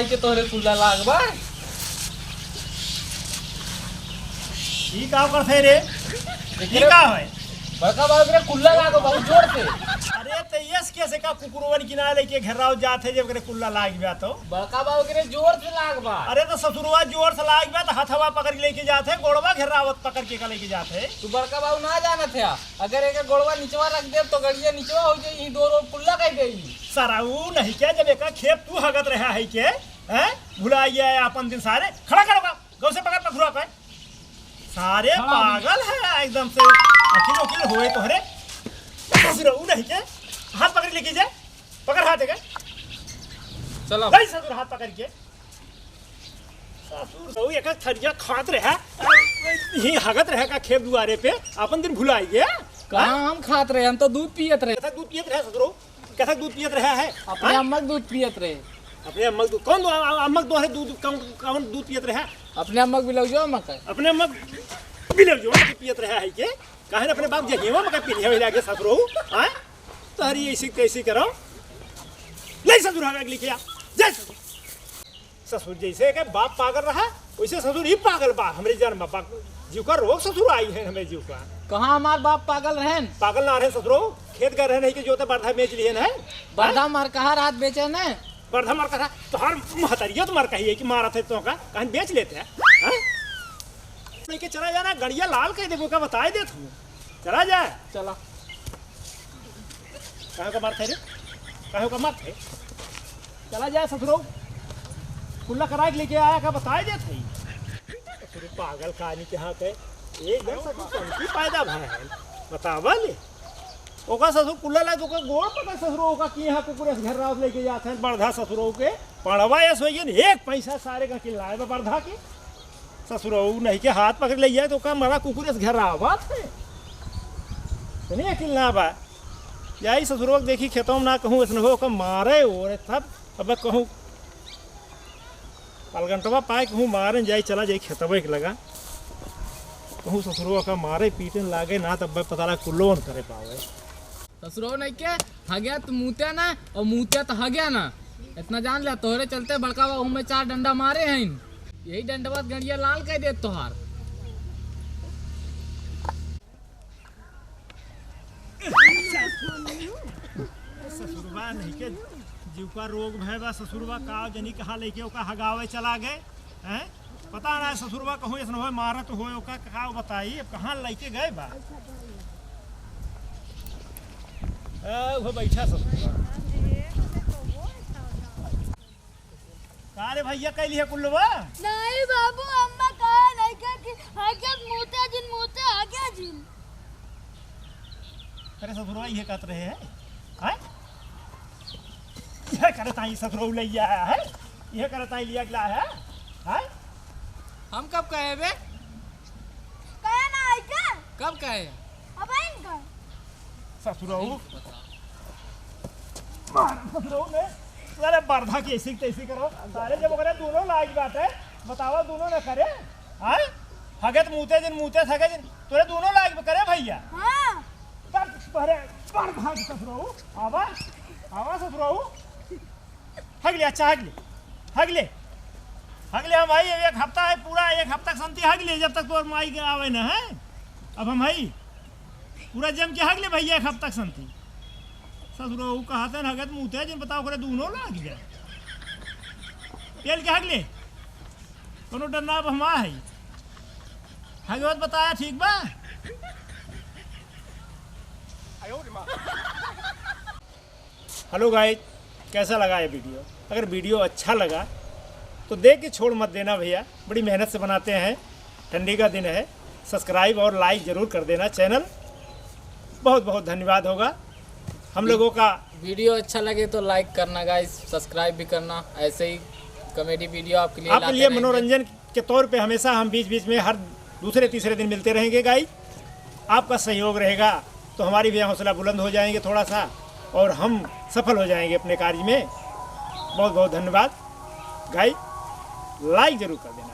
आई के तोहरे कुल्ला लागबा। ई का करथे रे? ई का है? बड़का बाबू के कुल्ला लागो बहुत जोर से। अरे तो यस कैसे का कुकुरवन किनारे लेके घेराव जाते जब करे कुल्ला लाग गया तो बड़का बाबू के जोर से लागबा। अरे तो ससुरवा जोर से लाग गया तो हथवा पकड़ के लेके जाते गोड़वा घेरावत पकड़ के लेके जाते। तू बड़का बाबू ना जाना था, अगर एक गोड़वा नीचवा रख दे तो गड़िया नीचवा हो जाई, दो रोड कुल्ला कह देई। सराऊ नहीं क्या जब एक खेत तू हगत रहा है के हैं भुला गया अपन दिन सारे खड़ा करो गौ से पकड़ पखुरा पे सारे पागल है एकदम से अखिल उखिल होए तोहरे ससुरऊ नहीं के हाथ पकड़ लेके जाए पकड़ हाथ है चलो भाई ससुर हाथ पकड़ के ससुर एक थरिया खात रहा ही हगत रहा का खेत दुआरे पे अपन दिन भुलाई गया। कहाँ हम खात रहे, हम तो दूध पियत रहे। कैसा दूध पियत रहा ससुरऊ? कैसा दूध पियत रहा है? अपने अम्मा के दूध पियत रहे। अपने अम्मा दूध कौन अम्मा दोहरे दूध कौन दूध पियत रहा? अपने अम्मा के बिलौ जो मका अपने अम्मा बिलव जो पियत रहा है के काहे अपने बाप जे हेवा मका पी लिया लागे ससुरऊ हां तहरी ऐसी कैसी करो ले ससुर हगा लेके आ जय ससुर जैसे के बाप पागल रहा वैसे ससुर ही पागल बा हमरे जान बाबा जीव का रोग ससुर आई है हमें जीव का। कहाँ हमार बाप पागल रहन? पागल ना रहे ससुरऊ खेत का रहे नहीं के जोते बर्धा बेच लिए है बर्धा मार कहा रात बेचे न बर्धा मार कहा तो हर महतरिया तो मार कही है कि मारा थे तो का कहीं बेच लेते हैं लेके चला जाना गड़िया लाल कह देखो का बताए दे तू चला जाए चला। कहाँ का मार थे रे कहाँ का मार थे चला जाए ससुरो कुल्ला करा के लेके आया का बताए दे थे ससुर पागल कहानी के हाँ के एक घर ससुर की पैदा भरा है बतावा ले ओका ससुर कुल्ला ला तो गोड़ पकड़ ससुरो का की यहाँ कुकुर घर रात लेके जाते हैं बर्धा ससुरो के पड़वा या सोइए एक पैसा सारे का किलाए बर्धा के ससुरऊ नहीं के हाथ पकड़ ले जाए तो का मरा कुकुर घर आवा थे नहीं अकिल ना बा यही ससुरऊ देखी खेतों में ना कहूँ इसने हो मारे और तब अब कहूँ पलगंटवा पाए कहूँ मारे जाए चला जाए खेतवे के लगा कहूँ ससुरऊ का मारे पीटे लागे ना तब पता लगा कुल्लो करे पावे ससुरो नहीं के हगया तो मुँहते ना और मुँहते तो हगया ना इतना जान लिया तोहरे चलते बड़का बाबू में 4 डंडा मारे हैं यही डंडवात गड़िया लाल कह दे तोहार। ससुरबा नहीं के जीव का रोग भय बा ससुरबा का जनी कहा लेके ओका हगावे चला गए हैं पता ना ससुरबा कहूँ ऐसा हो मारत हो ओका का बताई अब कहाँ लेके गए बा वो बैठा ससुरबा कारे भैया कैली है कुल्लवा नहीं बाबू अम्मा कहा नहीं कि आगे मुते जिन मुते आगे जिन अरे ससुरवा ये कहते रहे हैं ये करता ही ससुरऊ ले आया है ये करता ही लिया गया है हम कब कहे बे? कहा ना आई क्या कब कहे? अब आएंगे ससुरऊ ससुरऊ ने अरे बर्धा की ऐसी तैसी करो सारे जब करे दोनों लाइक बात है बताओ दोनों ने करे हाँ हगत मुँहते जिन मुँहते थके जिन तोरे दोनों लाइक करे भैया हाँ अरे बर्धा की ससुरऊ आवा आवा ससुरऊ हगले अच्छा हगले हम भाई एक हफ्ता है पूरा एक हफ्ता संति हगले जब तक तो माई के आवे ना है अब हम भाई पूरा जम के हगले भैया एक हफ्ता संति ससुरऊ कहते हैं हगत मुँहते जिन बताओ करे दोनों लाग जाए पेल के हगले कोनो डरना अब हमा है हगवत बताया ठीक बा हेलो गाइस कैसा लगा ये वीडियो? अगर वीडियो अच्छा लगा तो देख के छोड़ मत देना भैया बड़ी मेहनत से बनाते हैं ठंडी का दिन है सब्सक्राइब और लाइक ज़रूर कर देना चैनल बहुत बहुत धन्यवाद होगा हम लोगों का। वीडियो अच्छा लगे तो लाइक करना गाइस, सब्सक्राइब भी करना। ऐसे ही कॉमेडी वीडियो आपके लिए मनोरंजन के तौर पे हमेशा हम बीच बीच में हर दूसरे तीसरे दिन मिलते रहेंगे गाइस। आपका सहयोग रहेगा तो हमारी भी हौसला बुलंद हो जाएंगे थोड़ा सा और हम सफल हो जाएंगे अपने कार्य में। बहुत बहुत धन्यवाद गाइस, लाइक ज़रूर कर देना।